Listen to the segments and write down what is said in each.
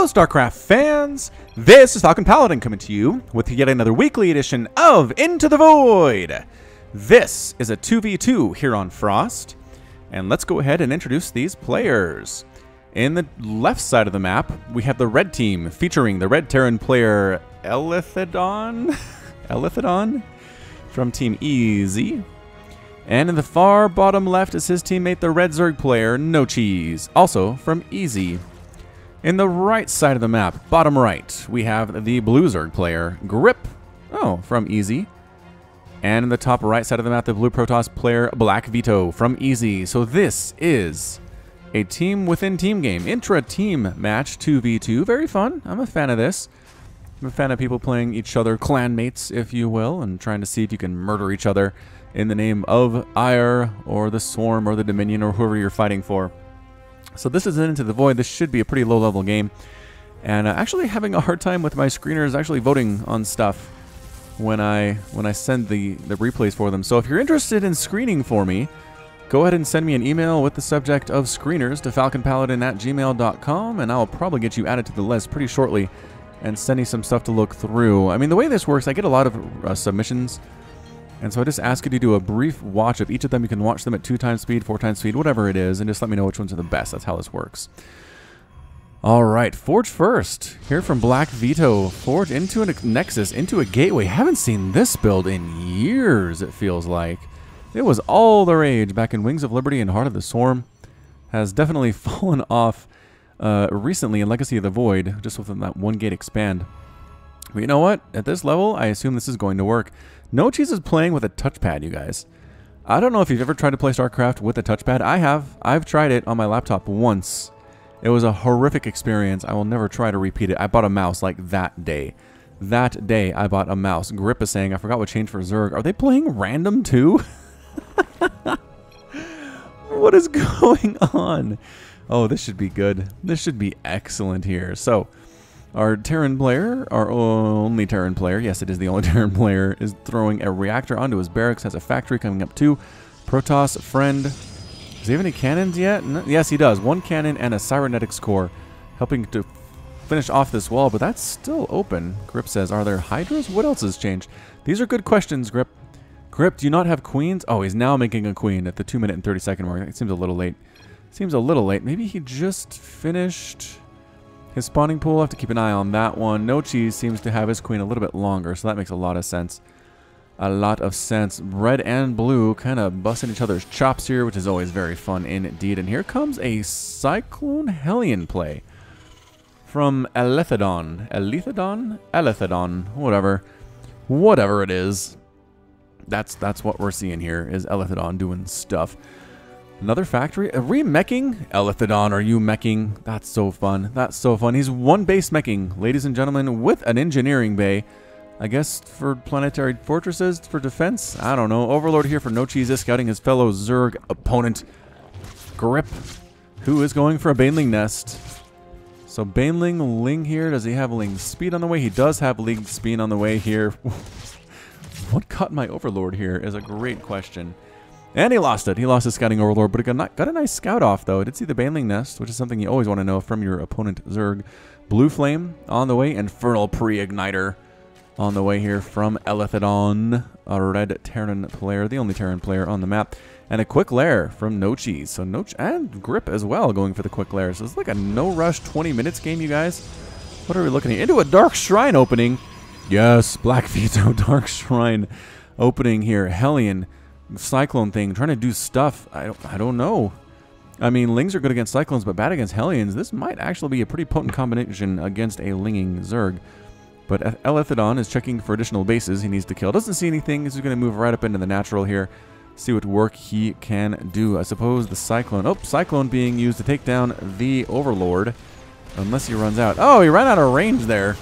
StarCraft fans! This is Falcon Paladin coming to you with yet another weekly edition of Into the Void! This is a 2v2 here on Frost, and let's go ahead and introduce these players. In the left side of the map, we have the red team featuring the red Terran player elithedon from Team Easy. And in the far bottom left is his teammate, the red Zerg player NoCheese, also from Easy. In the right side of the map, bottom right, we have the blue Zerg player, Grip, from Easy. And in the top right side of the map, the blue Protoss player, BlackVeto, from Easy. So this is a team-within-team game, intra-team match 2v2. Very fun. I'm a fan of this. I'm a fan of people playing each other, clanmates, if you will, and trying to see if you can murder each other in the name of Ire, or the Swarm, or the Dominion, or whoever you're fighting for. So this is Into the Void. This should be a pretty low-level game. And actually having a hard time with my screeners actually voting on stuff when I send the replays for them. So if you're interested in screening for me, go ahead and send me an email with the subject of screeners to falconpaladin@gmail.com, and I'll probably get you added to the list pretty shortly and send you some stuff to look through. I mean, the way this works, I get a lot of submissions, and so I just ask you to do a brief watch of each of them. You can watch them at 2x speed, 4x speed, whatever it is, and just let me know which ones are the best. That's how this works. All right, Forge first. Here from BlackVeto. Forge into a Nexus, into a Gateway. Haven't seen this build in years, it feels like. It was all the rage back in Wings of Liberty and Heart of the Swarm. Has definitely fallen off recently in Legacy of the Void, just within that one gate expand. But you know what? At this level, I assume this is going to work. NoCheese is playing with a touchpad, you guys. I don't know if you've ever tried to play StarCraft with a touchpad. I have. I've tried it on my laptop once. It was a horrific experience. I will never try to repeat it. I bought a mouse like that day. That day, I bought a mouse. Grip is saying, I forgot what changed for Zerg. Are they playing random too? What is going on? Oh, this should be good. This should be excellent here. So, our Terran player, our only Terran player, yes, it is the only Terran player, is throwing a reactor onto his barracks, has a factory coming up too. Protoss, friend. Does he have any cannons yet? No, yes, he does. One cannon and a cybernetics core, helping to finish off this wall, but that's still open. Grip says, are there Hydras? What else has changed? These are good questions, Grip. Grip, do you not have queens? Oh, he's now making a queen at the 2-minute and 30-second mark. It seems a little late. Seems a little late. Maybe he just finished his spawning pool. I'll have to keep an eye on that one. NoCheese seems to have his queen a little bit longer, so that makes a lot of sense. A lot of sense. Red and blue kind of busting each other's chops here, which is always very fun indeed. And here comes a Cyclone Hellion play from elithedon. Elithedon? Whatever it is. That's what we're seeing here, is elithedon doing stuff. Another factory? Are we meching? Elithedon, are you meching? That's so fun. That's so fun. He's one base meching, ladies and gentlemen, with an engineering bay. I guess for planetary fortresses, for defense? I don't know. Overlord here for NoCheese is scouting his fellow Zerg opponent, Grip, who is going for a Baneling nest. So Baneling, Ling here. Does he have Ling speed on the way? He does have Ling speed on the way here. What caught my Overlord here is a great question. And he lost it. He lost his scouting Overlord, but he got a nice scout off, though. I did see the Baneling nest, which is something you always want to know from your opponent, Zerg. Blue Flame on the way. Infernal Pre-Igniter on the way here from elithedon, a red Terran player, the only Terran player on the map. And a Quick Lair from NoCheese. So and Grip as well going for the Quick Lair. So it's like a no-rush 20 minutes game, you guys. What are we looking at? Into a Dark Shrine opening. Yes, BlackVeto Dark Shrine opening here. Hellion. Cyclone thing, trying to do stuff. I don't know. I mean, Lings are good against Cyclones, but bad against Hellions. This might actually be a pretty potent combination against a Linging Zerg. But elithedon is checking for additional bases he needs to kill. Doesn't see anything. He's going to move right up into the natural here. See what work he can do. I suppose the Cyclone. Oh, Cyclone being used to take down the Overlord. Unless he runs out. Oh, he ran out of range there.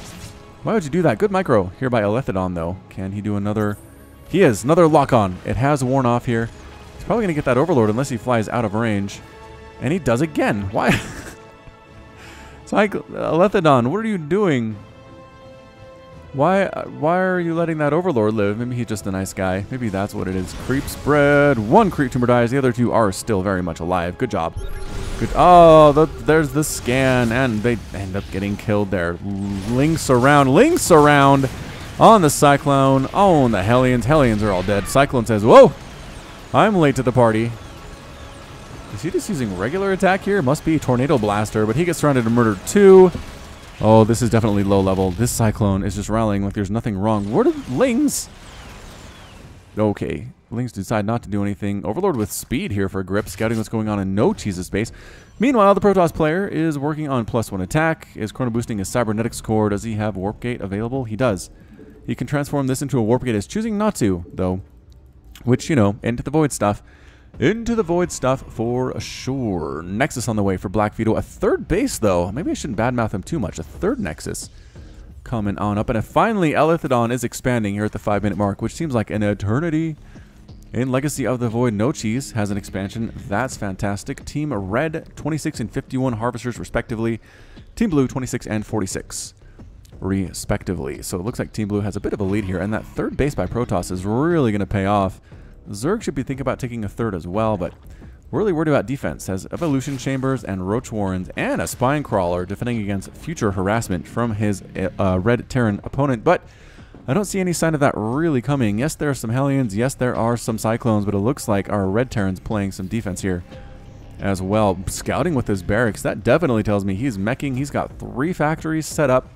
Why would you do that? Good micro here by elithedon, though. Can he do another? He is. Another lock-on. It has worn off here. He's probably going to get that Overlord unless he flies out of range. And he does again. Why? elithedon, what are you doing? Why are you letting that Overlord live? Maybe he's just a nice guy. Maybe that's what it is. Creep spread. One creep tumor dies. The other two are still very much alive. Good job. Good. Oh, there's the scan, and they end up getting killed there. Links around on the Cyclone. Oh, and the Hellions. Hellions are all dead. Cyclone says, whoa, I'm late to the party. Is he just using regular attack here? Must be Tornado Blaster, but he gets surrounded and murdered too. Oh, this is definitely low level. This Cyclone is just rallying like there's nothing wrong. Where did Lings? Okay. Lings decide not to do anything. Overlord with speed here for Grip, scouting what's going on in NoCheese's base. Meanwhile, the Protoss player is working on +1 attack. Is chrono boosting his Cybernetics core. Does he have Warp Gate available? He does. He can transform this into a Warp Gate. Is choosing not to, though. Which, you know, into the void stuff. Into the void stuff for sure. Nexus on the way for BlackVeto. A third base, though. Maybe I shouldn't badmouth him too much. A third Nexus coming on up. And finally, elithedon is expanding here at the 5-minute mark, which seems like an eternity. In Legacy of the Void, NoCheese has an expansion. That's fantastic. Team Red, 26 and 51 Harvesters, respectively. Team Blue, 26 and 46, respectively. So it looks like Team Blue has a bit of a lead here. And that third base by Protoss is really going to pay off. Zerg should be thinking about taking a third as well, but we're really worried about defense. Has Evolution Chambers and Roach Warrens and a Spine Crawler defending against future harassment from his Red Terran opponent. But I don't see any sign of that really coming. Yes, there are some Hellions. Yes, there are some Cyclones, but it looks like our Red Terran's playing some defense here as well. Scouting with his barracks. That definitely tells me he's meching. He's got 3 factories set up.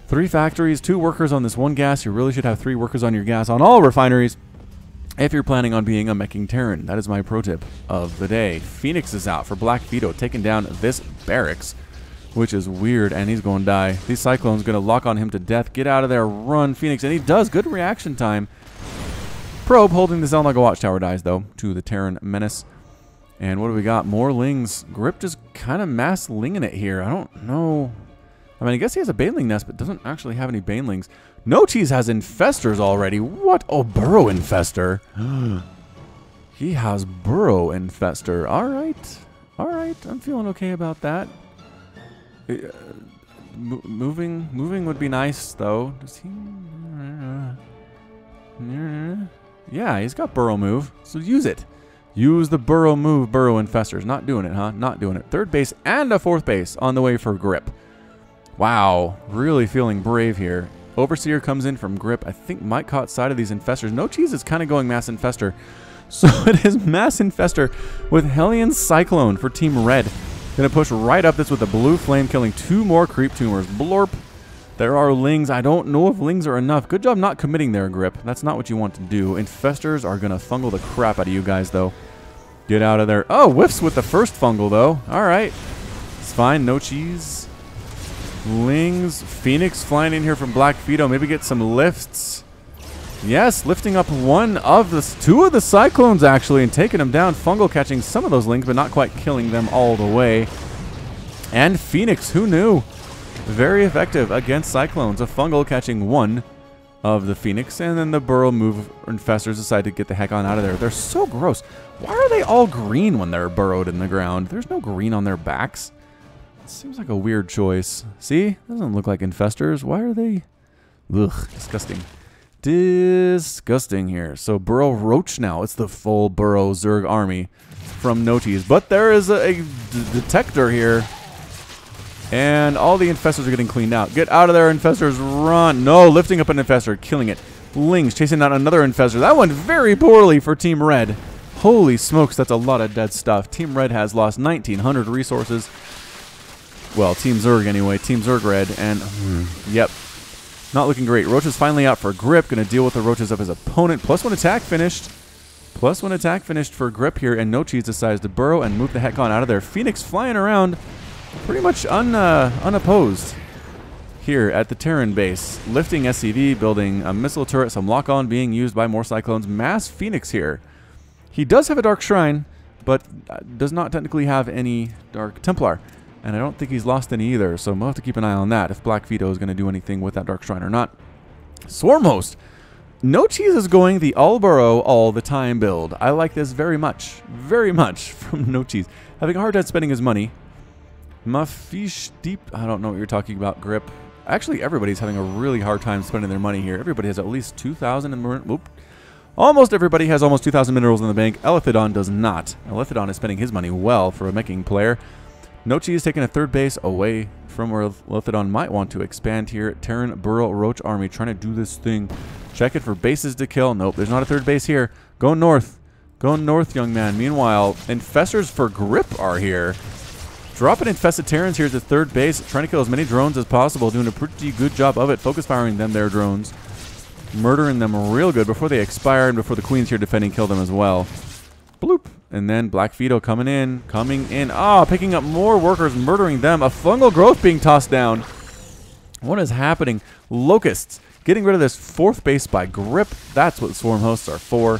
3 factories, 2 workers on this one gas. You really should have 3 workers on your gas on all refineries if you're planning on being a meching Terran. That is my pro tip of the day. Phoenix is out for BlackVeto, taking down this barracks, which is weird, and he's going to die. These Cyclones going to lock on him to death. Get out of there. Run, Phoenix. And he does. Good reaction time. Probe holding the Xel'Naga Watchtower dies, though, to the Terran Menace. And what do we got? More Lings. Grip just kind of mass linging it here. I don't know. I mean, I guess he has a Baneling nest, but doesn't actually have any Banelings. NoCheese has Infestors already. What? Oh, Burrow Infestor. He has Burrow Infestor. All right. All right. I'm feeling okay about that. Moving would be nice, though. Does he? Yeah, he's got Burrow move, so use it. Use the Burrow move, Burrow Infestors. Not doing it, huh? Not doing it. Third base and a 4th base on the way for Grip. Wow, really feeling brave here. Overseer comes in from Grip. I think Mike caught sight of these Infestors. NoCheese is kind of going Mass Infestor. So it is Mass Infestor with Hellion Cyclone for Team Red. Gonna push right up this with a blue flame, killing 2 more creep tumors. Blorp. There are Lings. I don't know if Lings are enough. Good job not committing there, Grip. That's not what you want to do. Infestors are gonna fungal the crap out of you guys, though. Get out of there. Oh, whiffs with the first fungal, though. All right. It's fine. NoCheese. Lings. Phoenix flying in here from BlackVeto. Maybe get some lifts. Yes, lifting up 2 of the Cyclones, actually, and taking them down. Fungal catching some of those Lings, but not quite killing them all the way. And Phoenix, who knew? Very effective against Cyclones. A Fungal catching 1 of the Phoenix, and then the Burrow move Infestors decide to get the heck on out of there. They're so gross. Why are they all green when they're burrowed in the ground? There's no green on their backs. It seems like a weird choice. See? Doesn't look like Infestors. Why are they? Ugh, disgusting. Disgusting here. So Burrow Roach now. It's the full Burrow Zerg army from NoCheese. But there is a detector here. And all the Infestors are getting cleaned out. Get out of there, Infestors. Run. No, lifting up an Infestor. Killing it. Lings chasing down another Infestor. That went very poorly for Team Red. Holy smokes, that's a lot of dead stuff. Team Red has lost 1,900 resources. Well, Team Zerg anyway. Team Zerg Red. And, yep. Not looking great. Roach is finally out for Grip. Going to deal with the Roaches of his opponent. +1 attack finished. +1 attack finished for Grip here. And NoCheese decides to burrow and move the heck on out of there. Phoenix flying around pretty much unopposed here at the Terran base. Lifting SCV, building a missile turret, some lock-on being used by more Cyclones. Mass Phoenix here. He does have a Dark Shrine, but does not technically have any Dark Templar. And I don't think he's lost any either, so we'll have to keep an eye on that if BlackVeto is going to do anything with that Dark Shrine or not. Swarm Host. NoCheese is going the all burrow all the time build. I like this very much from NoCheese. Having a hard time spending his money. Mafish Deep. I don't know what you're talking about, Grip. Actually, everybody's having a really hard time spending their money here. Everybody has at least 2,000 in whoop. Almost everybody has almost 2,000 minerals in the bank. Elithedon does not. Elithedon is spending his money well for a meching player. NoCheese taking a third base away from where Elithedon might want to expand here. Terran Burrow Roach Army trying to do this thing. Check it for bases to kill. Nope, there's not a third base here. Go north. Go north, young man. Meanwhile, infestors for grip are here. Dropping infested Terrans here at the third base, trying to kill as many drones as possible, doing a pretty good job of it. Focus firing them, their drones. Murdering them real good before they expire and before the queens here defending kill them as well. Bloop. And then BlackVeto coming in. Ah, picking up more workers, murdering them. A fungal growth being tossed down. What is happening? Locusts getting rid of this fourth base by grip. That's what swarm hosts are for.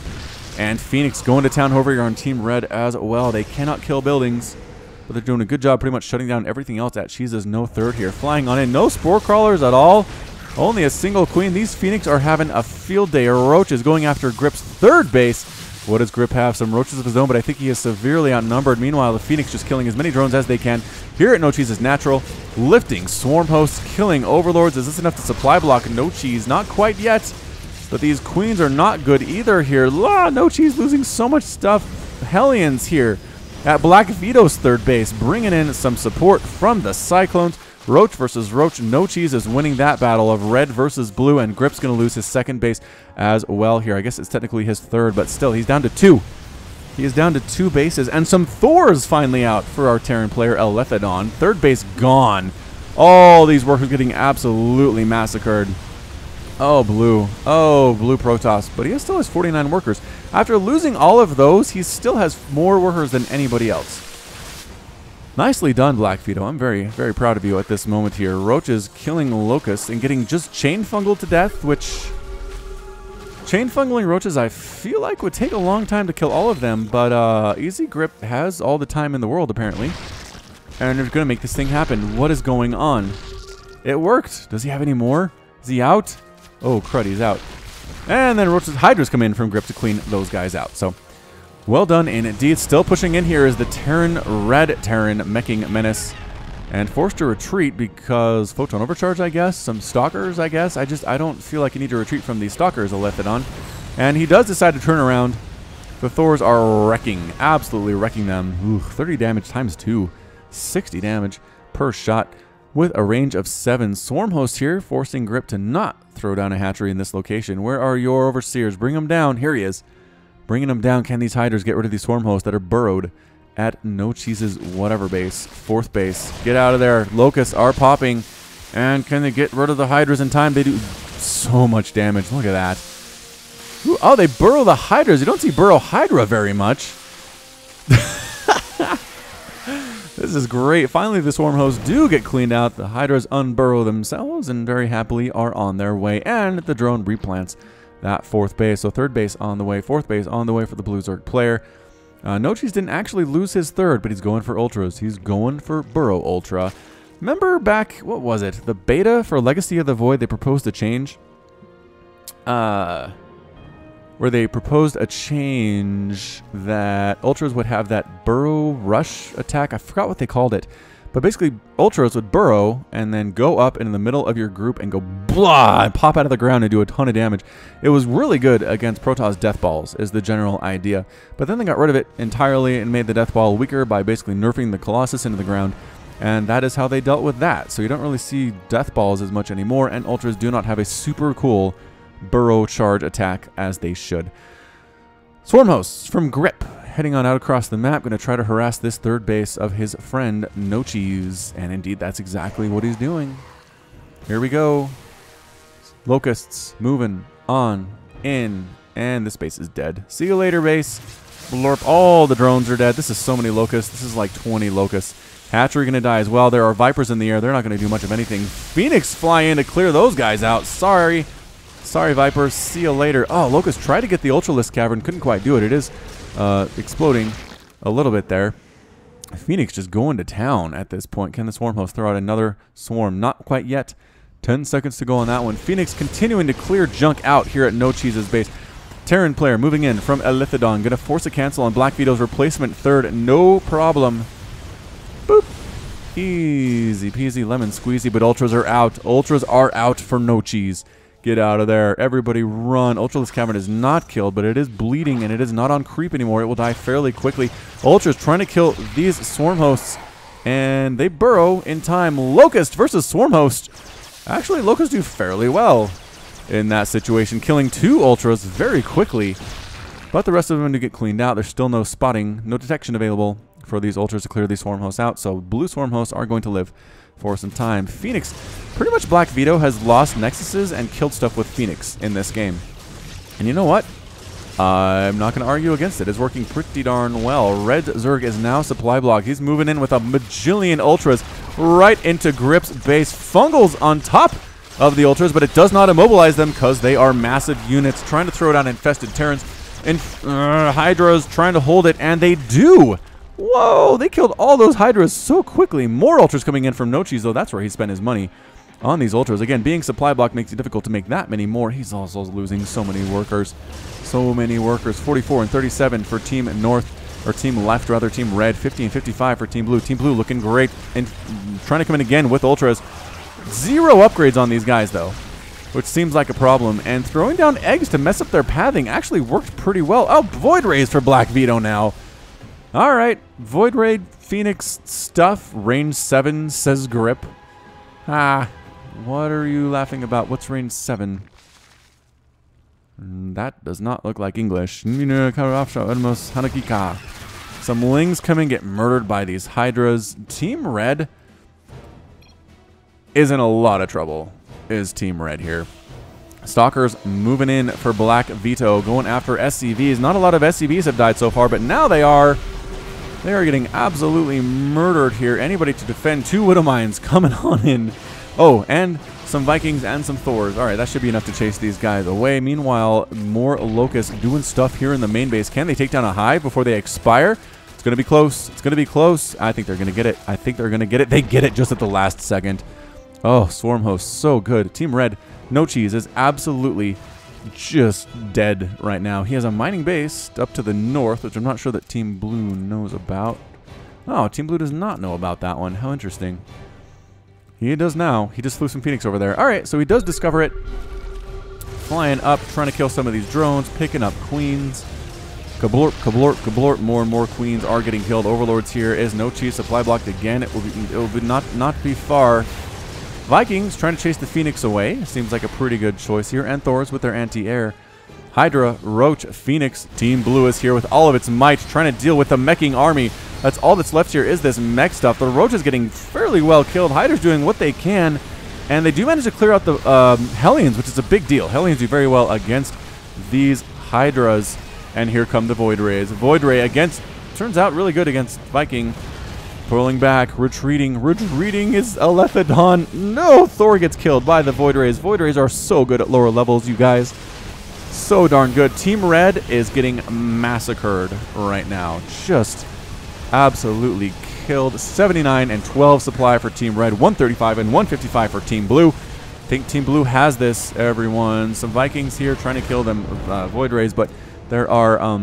And Phoenix going to town over here on Team Red as well. They cannot kill buildings, but they're doing a good job pretty much shutting down everything else. At Cheese is no third here. Flying on in. No spore crawlers at all. Only a single queen. These Phoenix are having a field day. Roach is going after Grip's third base. What does Grip have? Some roaches of his own, but I think he is severely outnumbered. Meanwhile, the Phoenix just killing as many drones as they can. Here at NoCheese is natural. Lifting swarm hosts, killing overlords. Is this enough to supply block NoCheese? Not quite yet. But these queens are not good either here. NoCheese losing so much stuff. Hellions here at BlackVeto's third base, bringing in some support from the Cyclones. Roach versus Roach. NoCheese is winning that battle of red versus blue, and Grip's going to lose his second base as well here. I guess it's technically his third, but still, he's down to 2. He is down to 2 bases, and some Thors finally out for our Terran player, Elithedon. Third base gone. All these workers getting absolutely massacred. Oh, blue. Oh, blue Protoss. But he still has 49 workers. After losing all of those, he still has more workers than anybody else. Nicely done, BlackVeto. I'm very, very proud of you at this moment here. Roach is killing locusts and getting just chain fungal to death, which... Chain fungling roaches, I feel like, would take a long time to kill all of them, but Easy Grip has all the time in the world, apparently. And they're going to make this thing happen. What is going on? It worked. Does he have any more? Is he out? Oh, crud, he's out. And then Roach's Hydras come in from Grip to clean those guys out. So, well done, and indeed, still pushing in here is the Terran Red Terran meching menace. And forced to retreat because Photon Overcharge, I guess. Some Stalkers, I guess. I don't feel like you need to retreat from these Stalkers, Elithedon. And he does decide to turn around. The Thors are wrecking, absolutely wrecking them. Ooh, 30 damage times 2. 60 damage per shot with a range of 7. Swarm Host here, forcing Grip to not throw down a hatchery in this location. Where are your Overseers? Bring them down. Here he is. Bringing them down. Can these Hydras get rid of these Swarm Hosts that are burrowed at NoCheese's whatever base? 4th base. Get out of there. Locusts are popping. And can they get rid of the Hydras in time? They do so much damage. Look at that. Ooh, oh, they burrow the Hydras. You don't see burrow Hydra very much. This is great. Finally, the Swarm Hosts do get cleaned out. The Hydras unburrow themselves and very happily are on their way. And the drone replants that 4th base. So 3rd base on the way, 4th base on the way for the Blue Zerg player. NoCheese didn't actually lose his 3rd, but he's going for Ultras. He's going for Burrow Ultra. Remember back, what was it? The beta for Legacy of the Void, they proposed a change. Where they proposed a change that Ultras would have that burrow rush attack. I forgot what they called it. But basically, Ultras would burrow and then go up in the middle of your group and go blah and pop out of the ground and do a ton of damage. It was really good against Protoss Death Balls, is the general idea. But then they got rid of it entirely and made the Death Ball weaker by basically nerfing the Colossus into the ground. And that is how they dealt with that. So you don't really see Death Balls as much anymore, and Ultras do not have a super cool burrow charge attack as they should. Swarm Hosts from Grip heading on out across the map, going to try to harass this 3rd base of his friend NoCheese, and indeed that's exactly what he's doing. Here we go. Locusts moving on in, and this base is dead. See you later, base. Blorp. All the drones are dead. This is so many locusts. This is like 20 locusts. Hatchery going to die as well. There are Vipers in the air. They're not going to do much of anything. Phoenix fly in to clear those guys out. Sorry. Sorry, Vipers. See you later. Oh, Locust tried to get the Ultralisk Cavern. Couldn't quite do it. It is exploding a little bit there. Phoenix just going to town at this point. Can the Swarm Host throw out another swarm? Not quite yet. 10 seconds to go on that one. Phoenix continuing to clear junk out here at NoCheese's base. Terran player moving in from Elithedon. Going to force a cancel on BlackVeto's replacement 3rd. No problem. Boop. Easy peasy lemon squeezy, but Ultras are out. Ultras are out for NoCheese. Get out of there. Everybody run. Ultralisk Cavern is not killed, but it is bleeding, and it is not on creep anymore. It will die fairly quickly. Ultra's trying to kill these Swarm Hosts, and they burrow in time. Locust versus Swarm Host. Actually, Locusts do fairly well in that situation, killing 2 Ultras very quickly. But the rest of them to get cleaned out. There's still no spotting, no detection available for these Ultras to clear these Swarm Hosts out. So blue Swarm Hosts are going to live for some time. Phoenix, pretty much BlackVeto has lost Nexuses and killed stuff with Phoenix in this game. And you know what? I'm not going to argue against it. It's working pretty darn well. Red Zerg is now supply block. He's moving in with a bajillion Ultras right into Grip's base. Fungals on top of the Ultras, but it does not immobilize them because they are massive units trying to throw down infested Terrans. And Hydras trying to hold it, and they do. Whoa, they killed all those Hydras so quickly. More Ultras coming in from NoCheese, though. That's where he spent his money on these Ultras. Again, being supply block makes it difficult to make that many more. He's also losing so many workers. So many workers. 44 and 37 for Team North, or Team Left, rather. Team Red. 50 and 55 for Team Blue. Team Blue looking great and trying to come in again with Ultras. 0 upgrades on these guys, though, which seems like a problem. And throwing down eggs to mess up their pathing actually worked pretty well. Oh, Void Rays for BlackVeto now. All right, Void Ray, Phoenix stuff, range 7, says Grip. What are you laughing about? What's range 7? That does not look like English. Some Lings come and get murdered by these Hydras. Team Red is in a lot of trouble, is Team Red here. Stalkers moving in for BlackVeto, going after SCVs. Not a lot of SCVs have died so far, but now they are. They are getting absolutely murdered here. Anybody to defend. 2 Widow Mines coming on in. Oh, and some Vikings and some Thors. All right, that should be enough to chase these guys away. Meanwhile, more Locusts doing stuff here in the main base. Can they take down a hive before they expire? It's going to be close. It's going to be close. I think they're going to get it. I think they're going to get it. They get it just at the last second. Oh, Swarm Host, so good. Team Red, NoCheese is absolutely just dead right now. He has a mining base up to the north, which I'm not sure that Team Blue knows about. Oh, Team Blue does not know about that one. How interesting. He does now. He just flew some Phoenix over there. All right, so he does discover it. Flying up, trying to kill some of these drones, picking up queens. Kablort, kablort, kablort. More and more queens are getting killed. Overlords here is NoCheese supply blocked again. It will not be far. Vikings trying to chase the Phoenix away. Seems like a pretty good choice here. And Thors with their anti-air. Hydra, Roach, Phoenix. Team Blue is here with all of its might, trying to deal with the meching army. That's all that's left here is this mech stuff. The Roach is getting fairly well killed. Hydra's doing what they can. And they do manage to clear out the Hellions, which is a big deal. Hellions do very well against these Hydras. And here come the Void Rays. Void Ray against, turns out really good against Viking. Pulling back, retreating is elithedon. No, Thor gets killed by the Void Rays. Void Rays are so good at lower levels, you guys. So darn good. Team Red is getting massacred right now. Just absolutely killed. 79 and 12 supply for Team Red. 135 and 155 for Team Blue. I think Team Blue has this, everyone. Some Vikings here trying to kill them, Void Rays, but there are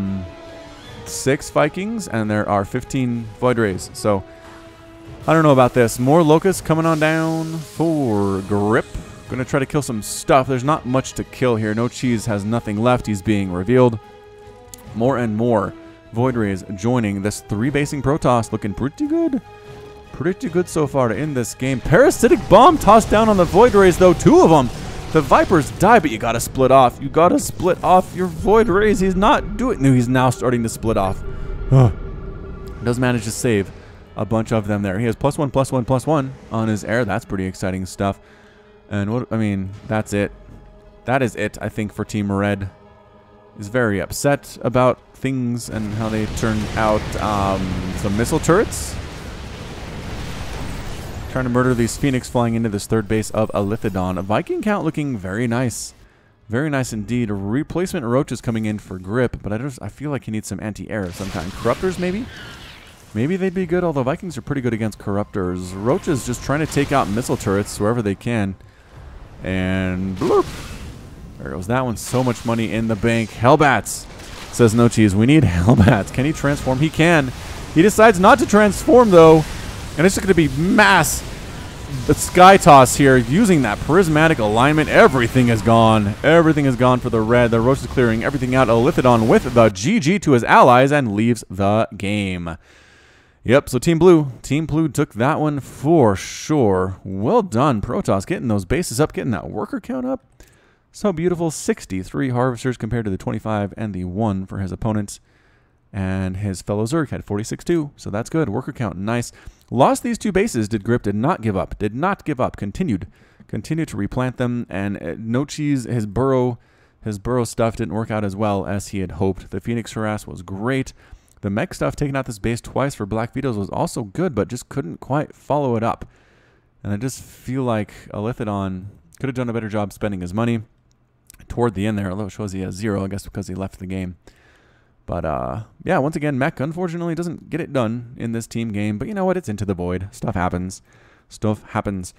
6 Vikings and there are 15 Void Rays. So I don't know about this. More Locusts coming on down for Grip. Going to try to kill some stuff. There's not much to kill here. NoCheese has nothing left. He's being revealed. More and more Void Rays joining this 3-basing Protoss. Looking pretty good. Pretty good so far to end this game. Parasitic Bomb tossed down on the Void Rays, though. 2 of them. The Vipers die, but you got to split off. You got to split off your Void Rays. He's not doing... No, he's now starting to split off. Does manage to save a bunch of them there. He has +1, +1, +1 on his air. That's pretty exciting stuff. And what... I mean, that's it. That is it, I think, for Team Red. He's very upset about things and how they turned out. Some missile turrets. Trying to murder these Phoenix flying into this 3rd base of elithedon. A Viking count looking very nice. Very nice indeed. Replacement Roach is coming in for Grip, but I feel like he needs some anti-air of some kind. Corruptors, maybe? Maybe they'd be good, although Vikings are pretty good against Corruptors. Roach is just trying to take out missile turrets wherever they can. And bloop. There goes that one. So much money in the bank. Hellbats, says NoCheese. We need Hellbats. Can he transform? He can. He decides not to transform, though. And it's going to be mass the Sky Toss here, using that prismatic alignment. Everything is gone. Everything is gone for the red. The Roach is clearing everything out. Elithedon with the GG to his allies and leaves the game. Yep, so Team Blue took that one for sure. Well done, Protoss, getting those bases up, getting that worker count up. So beautiful. 63 harvesters compared to the 25 and the 1 for his opponents. And his fellow Zerg had 46 too, so that's good. Worker count, nice. Lost these 2 bases. Did Grip, did not give up. Did not give up. Continued to replant them. And NoCheese, his burrow stuff didn't work out as well as he had hoped. The Phoenix Harass was great. The mech stuff taking out this base twice for BlackVetos was also good, but just couldn't quite follow it up. And I just feel like elithedon could have done a better job spending his money toward the end there, although it shows he has 0, I guess because he left the game. But, yeah, once again, mech unfortunately doesn't get it done in this team game. But you know what? It's Into the Void. Stuff happens. Stuff happens.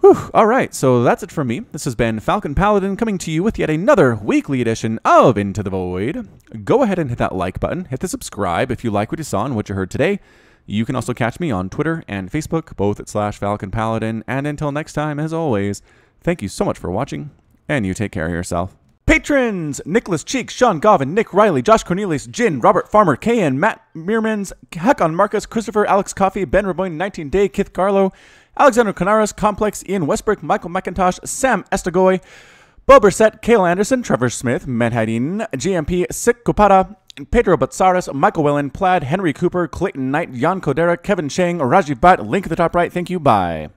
Whew. All right, so that's it from me. This has been Falcon Paladin coming to you with yet another weekly edition of Into the Void. Go ahead and hit that like button. Hit the subscribe if you like what you saw and what you heard today. You can also catch me on Twitter and Facebook, both at /Falcon Paladin. And until next time, as always, thank you so much for watching, and you take care of yourself. Patrons! Nicholas Cheek, Sean Govin, Nick Riley, Josh Cornelius, Jin, Robert Farmer, Kayan, Matt Meermans, Hakon Marcus, Christopher, Alex Coffey, Ben Raboyne, 19 Day, Kith Garlow, Alexander Canaras, Complex, Ian Westbrook, Michael McIntosh, Sam Estagoy, Bo Brissett, Kale Anderson, Trevor Smith, Manhattan, GMP, Sik Kupata, Pedro Batsaris, Michael Wellen, Plaid, Henry Cooper, Clayton Knight, Jan Kodera, Kevin Chang, Raji Butt, link at the top right. Thank you. Bye.